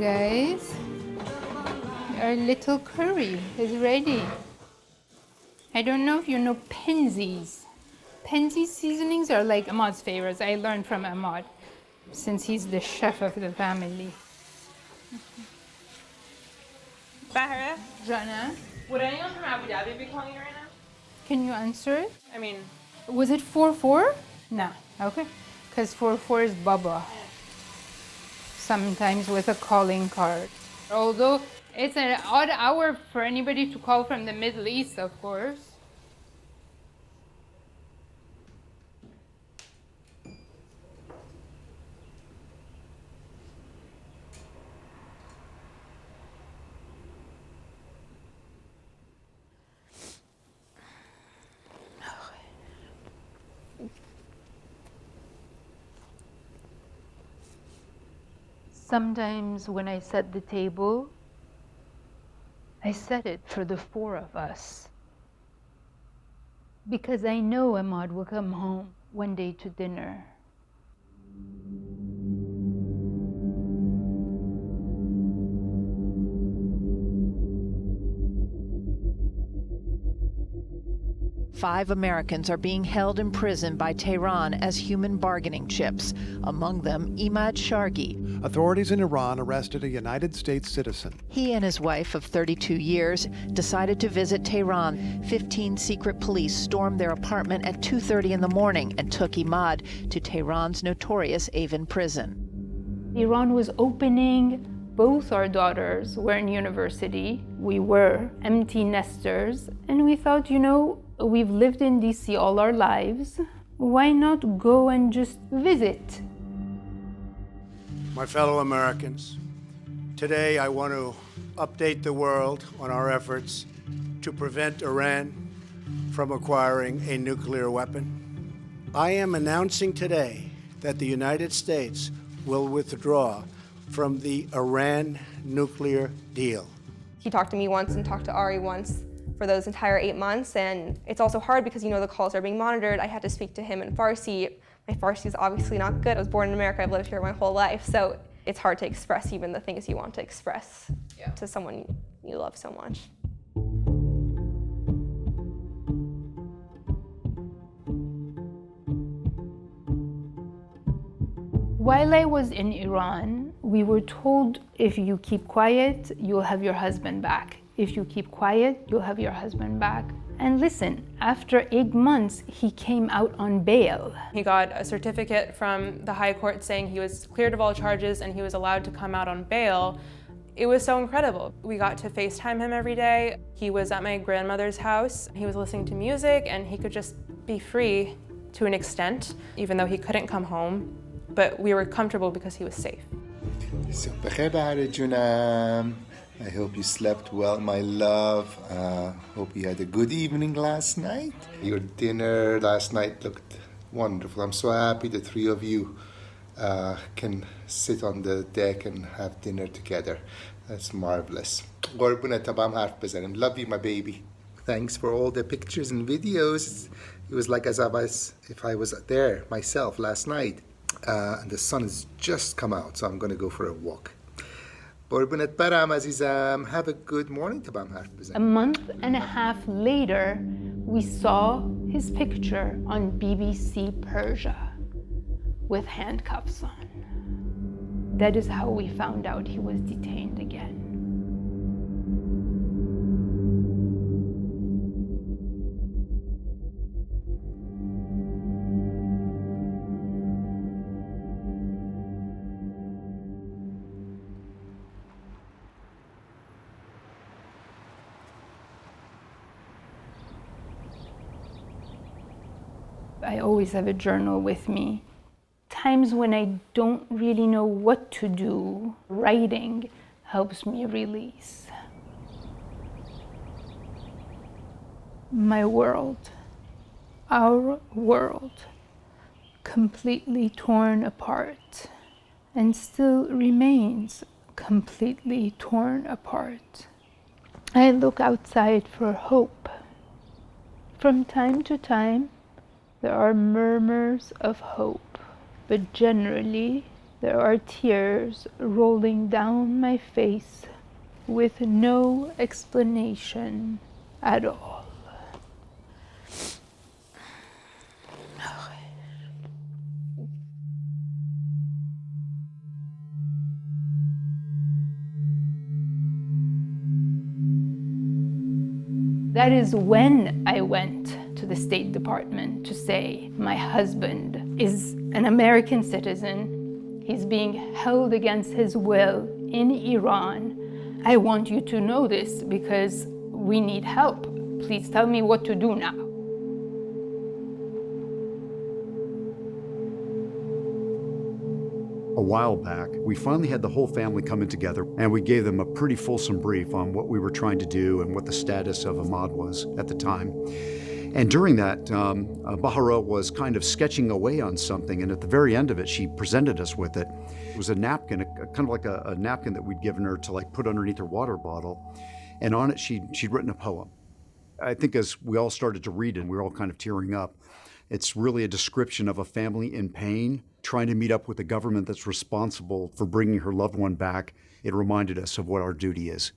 guys. Our little curry is ready. I don't know if you know Penzies. Penzies seasonings are like Ahmad's favorites. I learned from Ahmad since he's the chef of the family. Bahra, Jana, would anyone from Abu Dhabi be calling you right now? can you answer it? I mean, Was it 4-4? No. Okay. Because 4-4 is Baba. Sometimes with a calling card. Although it's an odd hour for anybody to call from the Middle East, of course. Sometimes when I set the table, I set it for the four of us. Because I know Ahmad will come home one day to dinner. Five Americans are being held in prison by Tehran as human bargaining chips, among them Imad Shargi. Authorities in Iran arrested a United States citizen. He and his wife of 32 years decided to visit Tehran. 15 secret police stormed their apartment at 2:30 in the morning and took Imad to Tehran's notorious Evin prison. Iran was opening. Both our daughters were in university. We were empty nesters. And we thought, we've lived in DC all our lives. Why not go and just visit? My fellow Americans, today I want to update the world on our efforts to prevent Iran from acquiring a nuclear weapon. I am announcing today that the United States will withdraw from the Iran nuclear deal. He talked to me once and talked to Ari once for those entire 8 months, and it's also hard because the calls are being monitored. I had to speak to him in Farsi. My Farsi is obviously not good. I was born in America. I've lived here my whole life, so it's hard to express even the things you want to express to someone you love so much. While I was in Iran, we were told if you keep quiet, you'll have your husband back. If you keep quiet, you'll have your husband back. And listen, after 8 months, he came out on bail. he got a certificate from the high court saying he was cleared of all charges and he was allowed to come out on bail. It was so incredible. We got to FaceTime him every day. He was at my grandmother's house. He was listening to music and he could just be free to an extent, even though he couldn't come home. But we were comfortable because he was safe. I hope you slept well, my love. Hope you had a good evening last night. Your dinner last night looked wonderful. I'm so happy the three of you can sit on the deck and have dinner together. That's marvelous. Love you, my baby. Thanks for all the pictures and videos. It was like as if I was there myself last night. And the sun has just come out, so I'm going to go for a walk. Have a good morning. A month and a half later, we saw his picture on BBC Persia with handcuffs on. That is how we found out he was detained again. I always have a journal with me. Times when I don't really know what to do, writing helps me release. My world, our world, completely torn apart, and still remains completely torn apart. I look outside for hope. From time to time, there are murmurs of hope, but generally There are tears rolling down my face with no explanation at all. That is when I went to the State Department to say, my husband is an American citizen. He's being held against his will in Iran. I want you to know this because we need help. Please tell me what to do now. A while back, we finally had the whole family come in together, and we gave them a pretty fulsome brief on what we were trying to do and what the status of Ahmad was at the time. And during that, Bahara was kind of sketching away on something, and at the very end of it, she presented us with it. It was a napkin, kind of like a napkin that we'd given her to like put underneath her water bottle, and on it she'd written a poem. I think as we all started to read it, we were all kind of tearing up. It's really a description of a family in pain, trying to meet up with the government that's responsible for bringing her loved one back. It reminded us of what our duty is.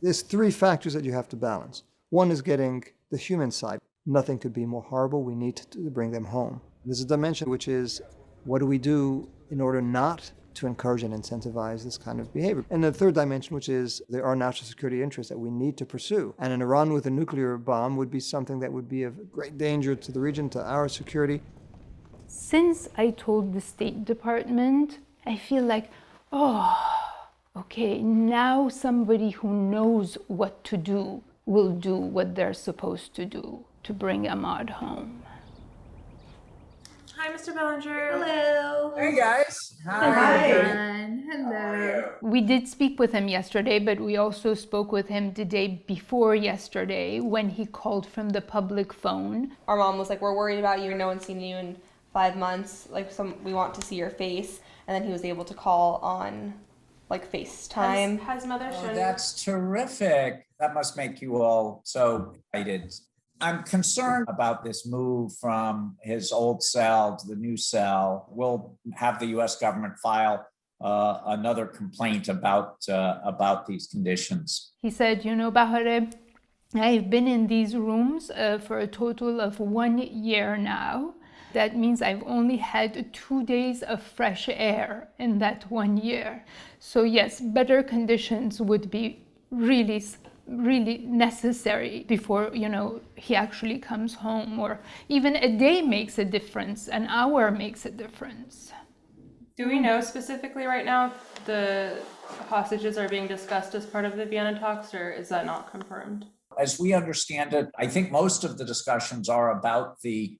There's three factors that you have to balance. One is getting the human side. Nothing could be more horrible. We need to bring them home. There's a dimension which is, what do we do in order not to encourage and incentivize this kind of behavior? And the third dimension, which is there are national security interests that we need to pursue. And an Iran with a nuclear bomb would be something that would be of great danger to the region, to our security. Since I told the State Department, I feel like, oh, okay, now somebody who knows what to do will do what they're supposed to do to bring Ahmad home. Hi, Mr. Bellinger. Hello. Hey, guys. Hi. Hello. We did speak with him yesterday, but we also spoke with him the day before yesterday when he called from the public phone. Our mom was like, we're worried about you. No one's seen you in 5 months. We want to see your face. And then he was able to call on like FaceTime. Has mother shown? That's terrific. That must make you all so excited. I'm concerned about this move from his old cell to the new cell. We'll have the U.S. government file another complaint about these conditions. He said, you know, Bahare, I've been in these rooms for a total of 1 year now. That means I've only had 2 days of fresh air in that 1 year. So yes, better conditions would be really necessary before, you know, he actually comes home, or even a day makes a difference, an hour makes a difference. Do we know specifically right now if the hostages are being discussed as part of the Vienna talks, or is that not confirmed? As we understand it, I think most of the discussions are about the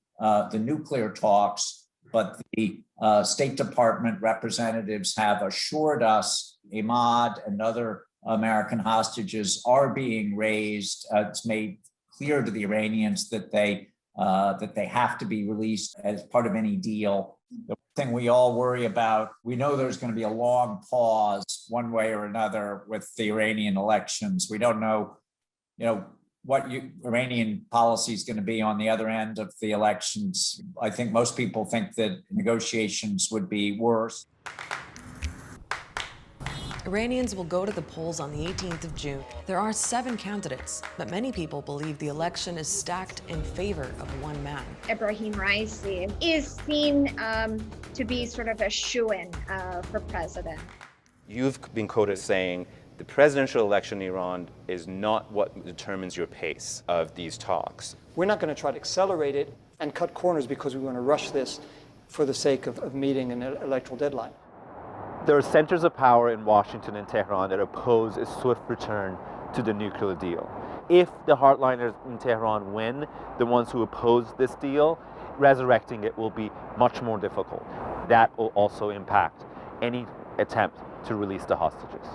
nuclear talks, but the State Department representatives have assured us Ahmad and other American hostages are being raised. It's made clear to the Iranians that they have to be released as part of any deal. The thing we all worry about, we know there's going to be a long pause one way or another with the Iranian elections. We don't know, what Iranian policy is going to be on the other end of the elections. I think most people think that negotiations would be worse. Iranians will go to the polls on the 18th of June. There are 7 candidates, but many people believe the election is stacked in favor of one man. Ebrahim Raisi is seen to be sort of a shoo-in for president. You've been quoted saying the presidential election in Iran is not what determines your pace of these talks. We're not going to try to accelerate it and cut corners because we want to rush this for the sake of meeting an electoral deadline. There are centers of power in Washington and Tehran that oppose a swift return to the nuclear deal. If the hardliners in Tehran win, the ones who oppose this deal, resurrecting it will be much more difficult. That will also impact any attempt to release the hostages.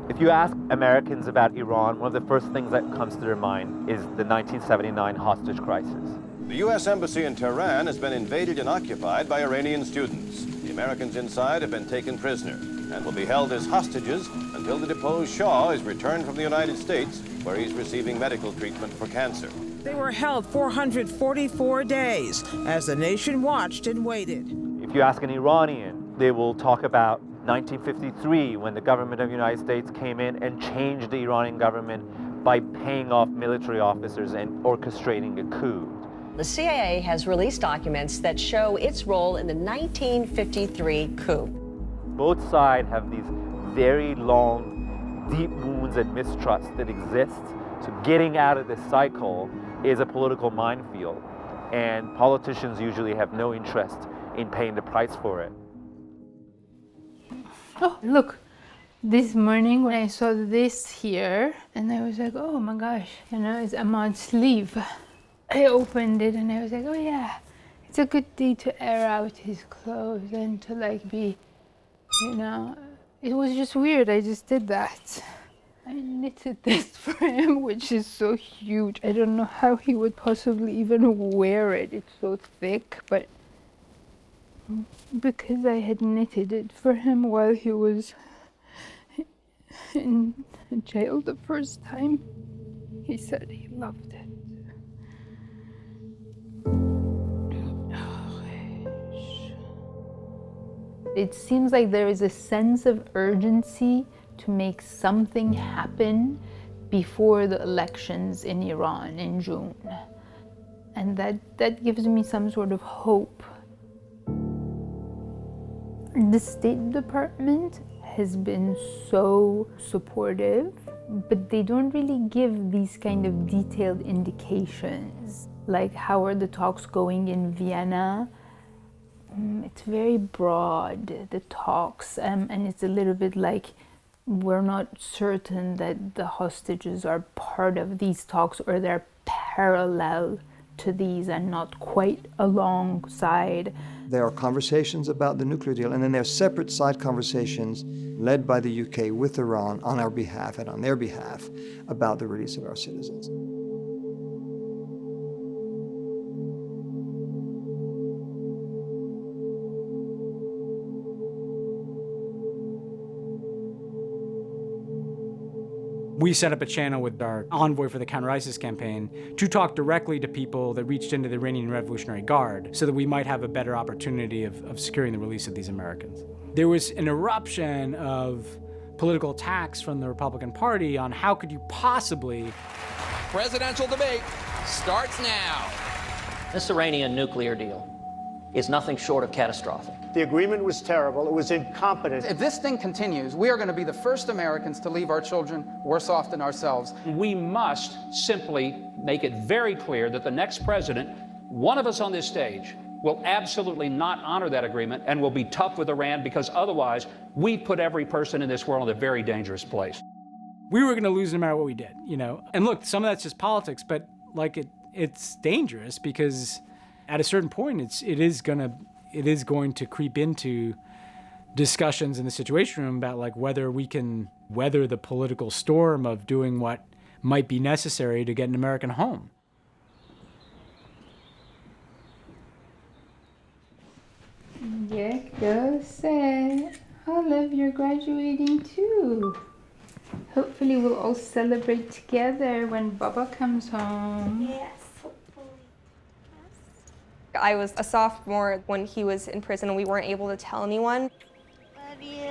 If you ask Americans about Iran, one of the first things that comes to their mind is the 1979 hostage crisis. The U.S. Embassy in Tehran has been invaded and occupied by Iranian students. The Americans inside have been taken prisoner and will be held as hostages until the deposed Shah is returned from the United States, where he's receiving medical treatment for cancer. They were held 444 days as the nation watched and waited. If you ask an Iranian, they will talk about 1953 when the government of the United States came in and changed the Iranian government by paying off military officers and orchestrating a coup. The CIA has released documents that show its role in the 1953 coup. Both sides have these very long, deep wounds and mistrust that exist. So getting out of this cycle is a political minefield, and politicians usually have no interest in paying the price for it. Oh, look, this morning when I saw this here, and I was like, oh my gosh, you know, it's Ahmad's sleeve. I opened it and I was like, oh yeah, it's a good day to air out his clothes and to like be, you know, it was just weird, I just did that. I knitted this for him, which is so huge. I don't know how he would possibly even wear it. It's so thick, but because I had knitted it for him while he was in jail the first time, he said he loved it. It seems like there is a sense of urgency to make something happen before the elections in Iran in June. And that gives me some sort of hope. The State Department has been so supportive, but they don't really give these kind of detailed indications. Like, how are the talks going in Vienna? It's very broad, the talks, and it's a little bit like we're not certain that the hostages are part of these talks or they're parallel to these and not quite alongside. There are conversations about the nuclear deal, and then there are separate side conversations led by the UK with Iran on our behalf and on their behalf about the release of our citizens. We set up a channel with our envoy for the counter-ISIS campaign to talk directly to people that reached into the Iranian Revolutionary Guard so that we might have a better opportunity of securing the release of these Americans. There was an eruption of political attacks from the Republican Party on how could you possibly... Presidential debate starts now. This Iranian nuclear deal is nothing short of catastrophic. The agreement was terrible. It was incompetent. If this thing continues, we are going to be the first Americans to leave our children worse off than ourselves. We must simply make it very clear that the next president, one of us on this stage, will absolutely not honor that agreement and will be tough with Iran, because otherwise we put every person in this world in a very dangerous place. We were going to lose no matter what we did, you know. And look, some of that's just politics, but like it's dangerous because at a certain point, it is going to creep into discussions in the Situation Room about like whether we can weather the political storm of doing what might be necessary to get an American home. Yeah, go say, Olive, you're graduating too. Hopefully we'll all celebrate together when Baba comes home. Yes. I was a sophomore when he was in prison and we weren't able to tell anyone. Love you.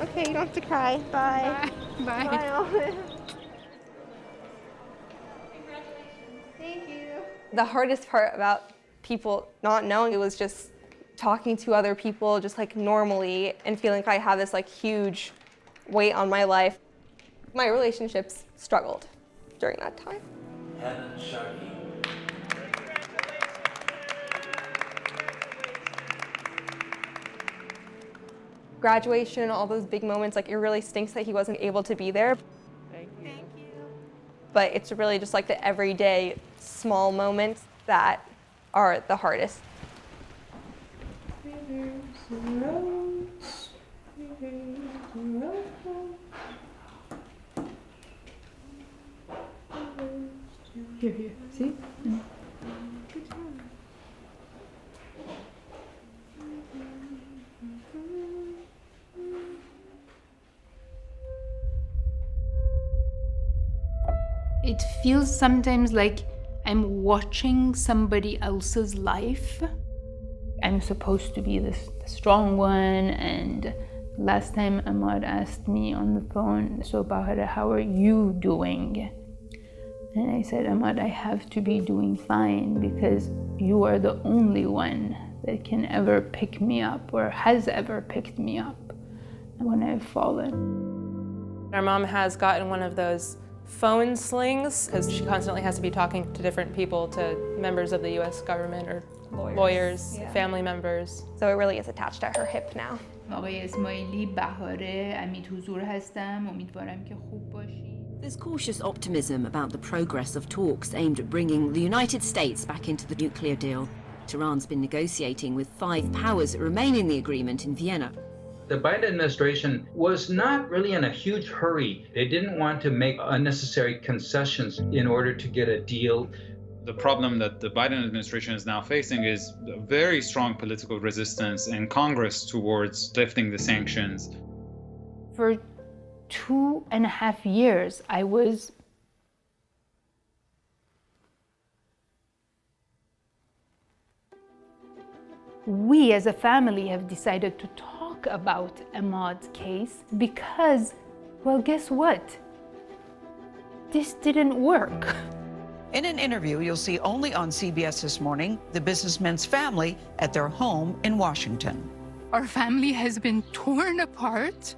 Okay, you don't have to cry. Bye. Bye. Bye, Olive. Thank you. The hardest part about people not knowing, it was just talking to other people just like normally and feeling like I have this like huge weight on my life. My relationships struggled during that time. Heaven Sharky. Graduation and all those big moments, like it really stinks that he wasn't able to be there. Thank you. But it's really just like the everyday small moments that are the hardest. Here, see? It feels sometimes like I'm watching somebody else's life. I'm supposed to be the strong one, and last time Ahmad asked me on the phone, so Bahara, how are you doing? And I said, Ahmad, I have to be doing fine because you are the only one that can ever pick me up or has ever picked me up when I've fallen. Our mom has gotten one of those phone slings because she constantly has to be talking to different people, to members of the US government or lawyers, yeah. family members. So it really is attached at her hip now. آقای اسماعیلی بهاره امید حضور هستم امیدوارم که خوب باشی. There's cautious optimism about the progress of talks aimed at bringing the United States back into the nuclear deal. Tehran's been negotiating with 5 powers that remain in the agreement in Vienna. The Biden administration was not really in a huge hurry. They didn't want to make unnecessary concessions in order to get a deal. The problem that the Biden administration is now facing is a very strong political resistance in Congress towards lifting the sanctions. For 2.5 years, we as a family have decided to talk about Ahmad's case because, well, guess what? This didn't work. In an interview you'll see only on CBS This Morning, the businessman's family at their home in Washington. Our family has been torn apart.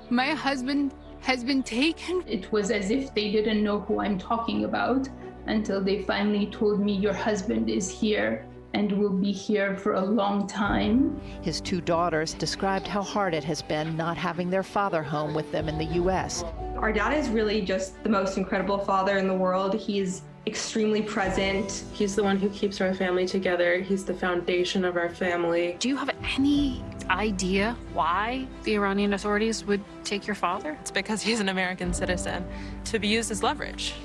My husband has been taken. It was as if they didn't know who I'm talking about until they finally told me, your husband is here and will be here for a long time. His 2 daughters described how hard it has been not having their father home with them in the U.S. Our dad is really just the most incredible father in the world. He's extremely present. He's the one who keeps our family together. He's the foundation of our family. Do you have any idea why the Iranian authorities would take your father? It's because he's an American citizen, to be used as leverage.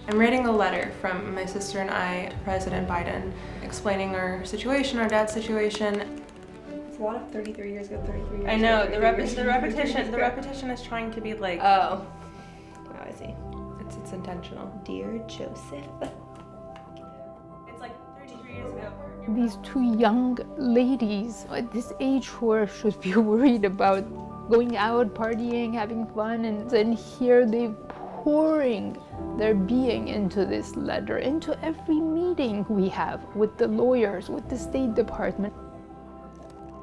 I'm writing a letter from my sister and I to President Biden, explaining our situation, our dad's situation. It's a lot of 33 years ago, 33 years I know, ago, the repetition is trying to be like... Oh, I see. It's intentional. Dear Joseph. It's like 33 years ago. These 2 young ladies at this age who should be worried about going out, partying, having fun, and then here they're pouring their being into this letter, into every meeting we have with the lawyers, with the State Department.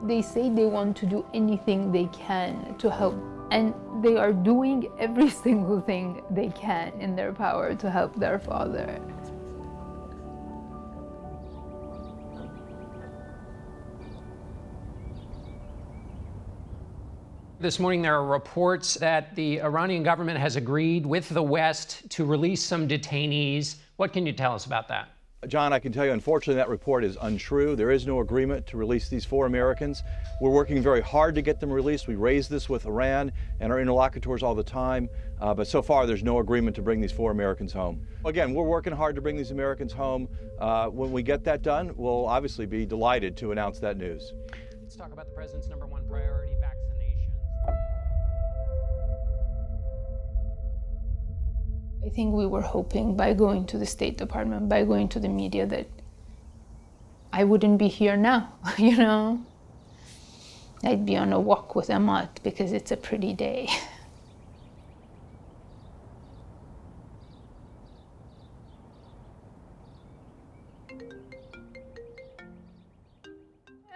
They say they want to do anything they can to help, and they are doing every single thing they can in their power to help their father. This morning, there are reports that the Iranian government has agreed with the West to release some detainees. What can you tell us about that? John, I can tell you, unfortunately, that report is untrue. There is no agreement to release these 4 Americans. We're working very hard to get them released. We raise this with Iran and our interlocutors all the time, but so far there's no agreement to bring these 4 Americans home. Again, we're working hard to bring these Americans home. When we get that done, we'll obviously be delighted to announce that news. Let's talk about the president's #1 priority, vaccinations. I think we were hoping by going to the State Department, by going to the media, that I wouldn't be here now, you know? I'd be on a walk with Ahmad because it's a pretty day.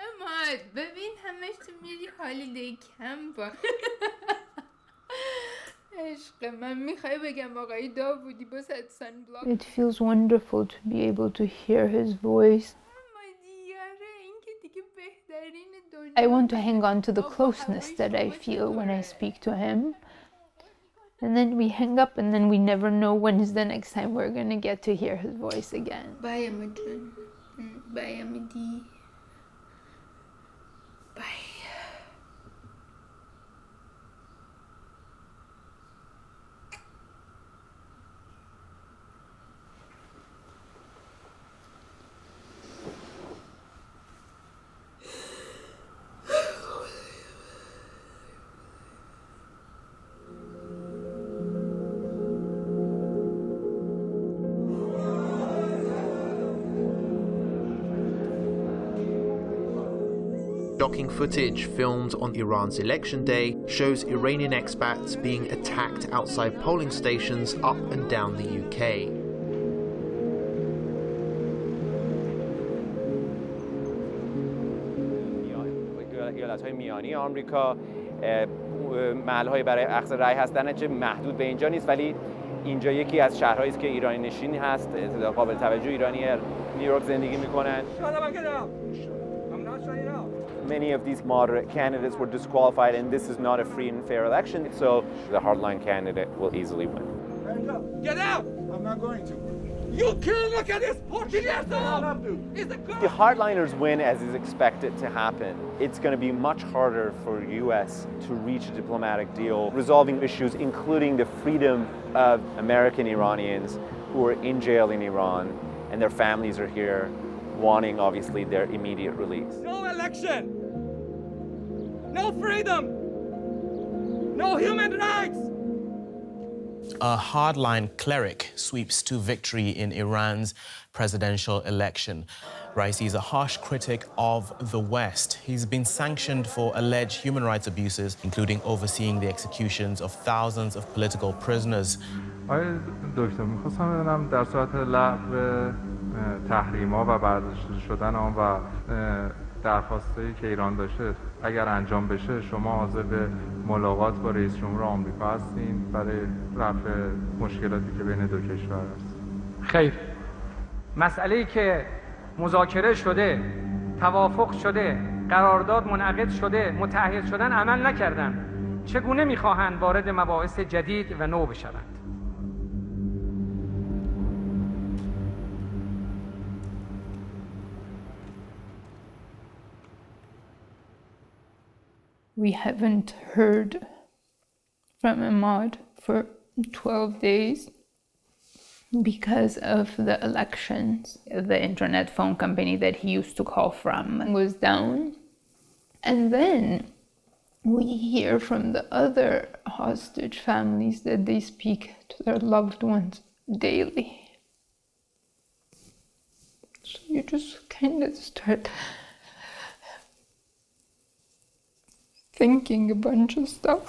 Ahmad, ببین همش تو میری هالیدی کمپا. It feels wonderful to be able to hear his voice. I want to hang on to the closeness that I feel when I speak to him. And then we hang up and then we never know when is the next time we're going to get to hear his voice again. Bye, Ahmadjan. Bye, Ahmadi. Bye. shocking footage filmed on Iran's election day shows Iranian expats being attacked outside polling stations up and down the UK. ایالت‌های میانی آمریکا محل‌های برای اخذ رأی هستن چه محدود به اینجا نیست، ولی اینجا یکی از شهرهایی است که ایرانی نشین هست، تعداد قابل توجه ایرانی نیویورک زندگی می‌کنن. Many of these moderate candidates were disqualified, and this is not a free and fair election, so the hardline candidate will easily win. Get out! I'm not going to. You can't look at this 14 years old! The hardliners win as is expected to happen. It's going to be much harder for the US to reach a diplomatic deal, resolving issues including the freedom of American Iranians who are in jail in Iran, and their families are here wanting, obviously, their immediate release. No election! No freedom! No human rights! A hardline cleric sweeps to victory in Iran's presidential election. Raisi is a harsh critic of the West. He's been sanctioned for alleged human rights abuses, including overseeing the executions of thousands of political prisoners. آقای دکتر می‌خواستم بدونم در صورت لغو تحریم‌ها و برداشته شدن آن و درخواستایی که ایران داشته اگر انجام بشه شما حاضر به ملاقات با رئیس جمهور آمریکا هستین برای رفع مشکلاتی که بین دو کشور است؟ خیر. مسئله‌ای که مذاکره شده، توافق شده، قرارداد منعقد شده، متعهد شدن عمل نکردن. چگونه می‌خواهند وارد مباحث جدید و نو بشوند؟ We haven't heard from Ahmad for 12 days because of the elections. The internet phone company that he used to call from was down. And then we hear from the other hostage families that they speak to their loved ones daily. So you just kind of start thinking a bunch of stuff.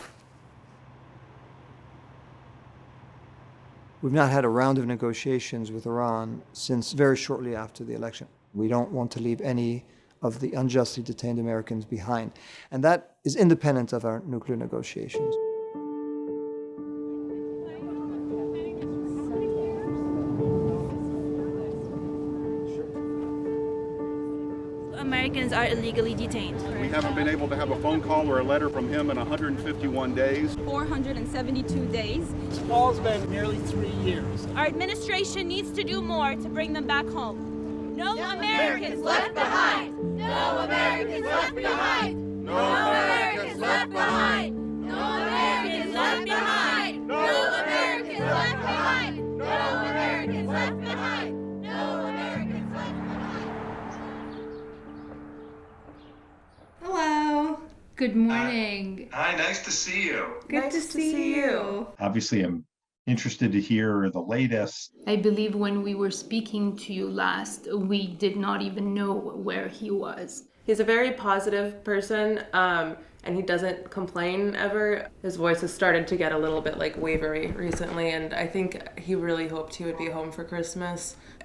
We've not had a round of negotiations with Iran since very shortly after the election. We don't want to leave any of the unjustly detained Americans behind. And that is independent of our nuclear negotiations. Americans are illegally detained. We haven't been able to have a phone call or a letter from him in 151 days. 472 days. This fall's been nearly 3 years. Our administration needs to do more to bring them back home. No Americans left behind! No Americans left behind! No Americans left behind! No Americans left behind! No Americans left behind! No Americans left behind! No Americans left behind! Hello. Good morning. Hi, nice to see you. Good to see you. Obviously, I'm interested to hear the latest. I believe when we were speaking to you last, we did not even know where he was. He's a very positive person, and he doesn't complain ever. His voice has started to get a little bit like wavery recently, and I think he really hoped he would be home for Christmas.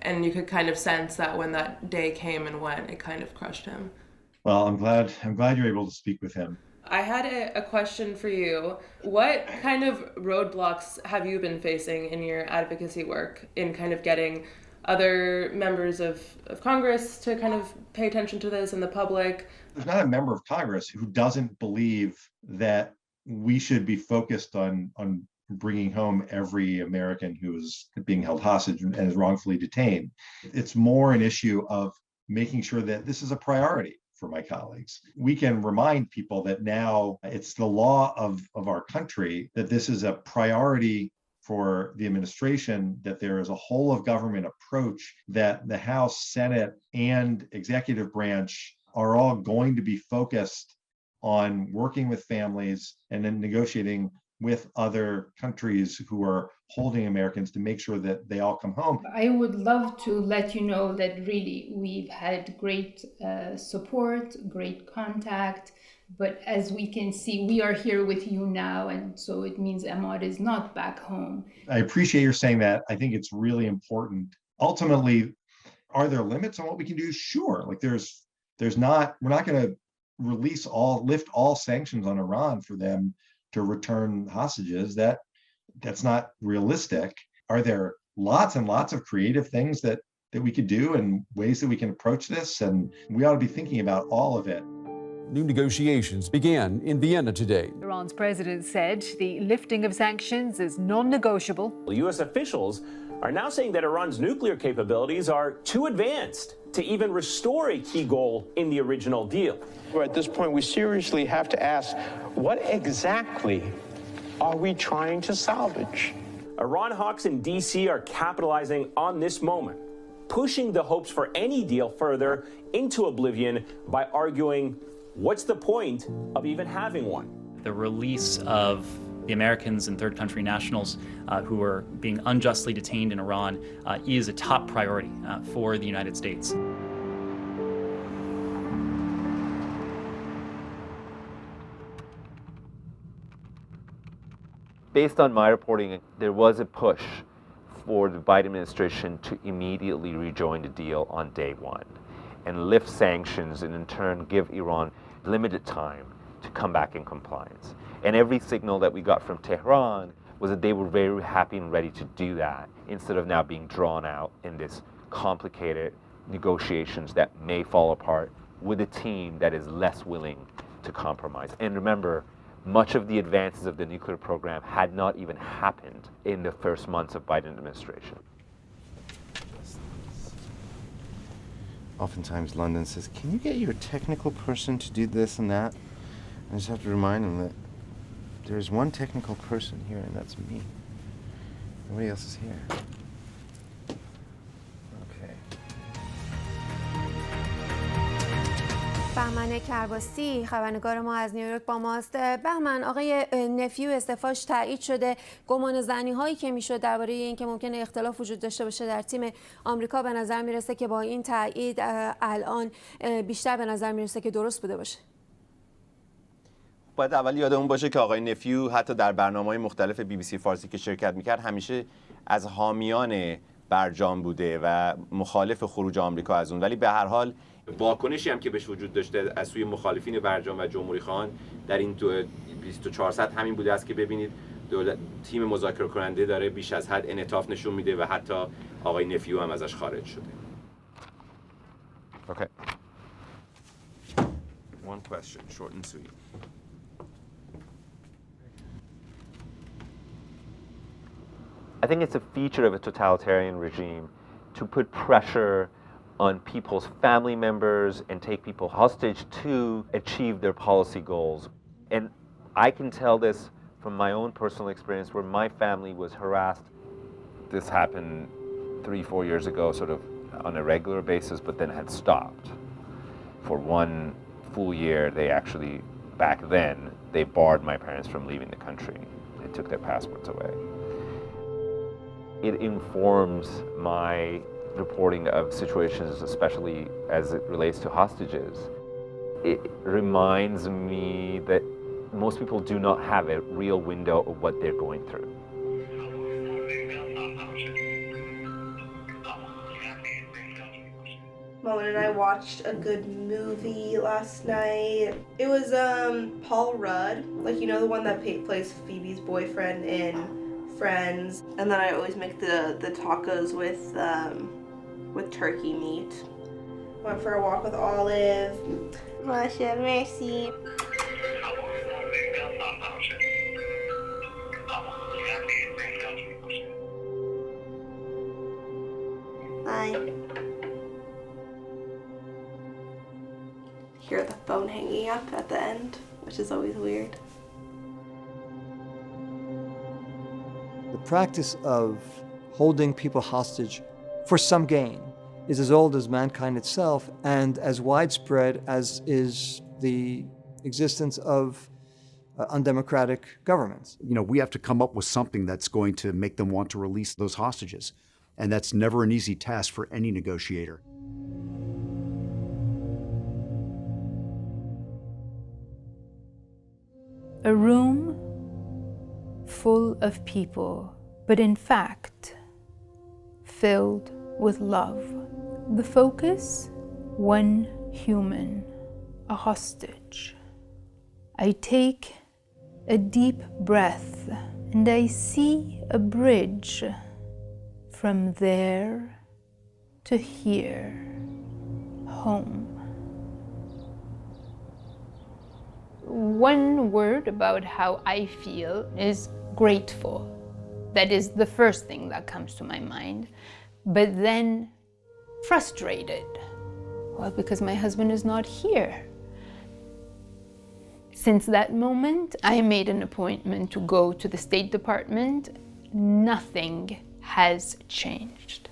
And you could kind of sense that when that day came and went, it kind of crushed him. Well, I'm glad you're able to speak with him. I had a question for you. What kind of roadblocks have you been facing in your advocacy work in kind of getting other members of Congress to kind of pay attention to this and the public? There's not a member of Congress who doesn't believe that we should be focused on bringing home every American who is being held hostage and is wrongfully detained. It's more an issue of making sure that this is a priority for my colleagues. We can remind people that now it's the law of our country that this is a priority for the administration, that there is a whole of government approach that the House, Senate, and executive branch are all going to be focused on working with families and then negotiating with other countries who are holding Americans to make sure that they all come home. I would love to let you know that really we've had great support, great contact, but as we can see, we are here with you now, and so it means Ahmad is not back home. I appreciate your saying that. I think it's really important. Ultimately, are there limits on what we can do? Sure. Like there's not, we're not going to lift all sanctions on Iran for them to return hostages. That's not realistic. Are there lots and lots of creative things that we could do and ways that we can approach this? And we ought to be thinking about all of it. New negotiations began in Vienna today. Iran's president said the lifting of sanctions is non-negotiable. U.S. officials are now saying that Iran's nuclear capabilities are too advanced to even restore a key goal in the original deal. At this point, we seriously have to ask, what exactly are we trying to salvage? Iran hawks in D.C. are capitalizing on this moment, pushing the hopes for any deal further into oblivion by arguing, what's the point of even having one? The release of the Americans and third country nationals who are being unjustly detained in Iran is a top priority for the United States. Based on my reporting, there was a push for the Biden administration to immediately rejoin the deal on day one and lift sanctions and in turn give Iran limited time to come back in compliance. And every signal that we got from Tehran was that they were very happy and ready to do that instead of now being drawn out in this complicated negotiations that may fall apart with a team that is less willing to compromise. And remember, much of the advances of the nuclear program had not even happened in the first months of Biden administration. Oftentimes London says, can you get your technical person to do this and that? I just have to remind them that there's one technical person here, and that's me. Nobody else is here. بهمن کرباسی خبرنگار ما از نیویورک با ماست. بهمن، آقای نفیو استعفاش تایید شده. گمان زنی هایی که میشد درباره اینکه ممکنه اختلاف وجود داشته باشه در تیم آمریکا به نظر میرسه که با این تایید الان بیشتر به نظر میرسه که درست بوده باشه. باید اول یادمون باشه که آقای نفیو حتی در برنامه‌های مختلف BBC فارسی که شرکت میکرد همیشه از حامیان برجام بوده و مخالف خروج آمریکا از اون، ولی به هر حال واکنشی هم که بهش وجود داشته از سوی مخالفین برجام و جمهوری خواهان در این 24 ساعت همین بوده است که ببینید تیم مذاکره کننده داره بیش از حد انعطاف نشون میده و حتی آقای نفیو هم ازش خارج شده. Okay. One question, short and sweet. I think it's a feature of a totalitarian regime to put pressure on people's family members and take people hostage to achieve their policy goals. And I can tell this from my own personal experience where my family was harassed. This happened 3-4 years ago, sort of on a regular basis, but then had stopped. For one full year, they actually, back then, they barred my parents from leaving the country. They took their passports away. It informs my reporting of situations, especially as it relates to hostages. It reminds me that most people do not have a real window of what they're going through. Mom and I watched a good movie last night. It was Paul Rudd, like, you know, the one that plays Phoebe's boyfriend in Friends. And then I always make the tacos with turkey meat. Went for a walk with Olive. Masha, merci. Bye. Hear the phone hanging up at the end, which is always weird. The practice of holding people hostage for some gain is as old as mankind itself and as widespread as is the existence of undemocratic governments. You know, we have to come up with something that's going to make them want to release those hostages. And that's never an easy task for any negotiator. A room full of people, but in fact, filled with love. The focus, one human, a hostage. I take a deep breath and I see a bridge from there to here, home. One word about how I feel is grateful. That is the first thing that comes to my mind. But then frustrated. Well, because my husband is not here. Since that moment, I made an appointment to go to the State Department. Nothing has changed.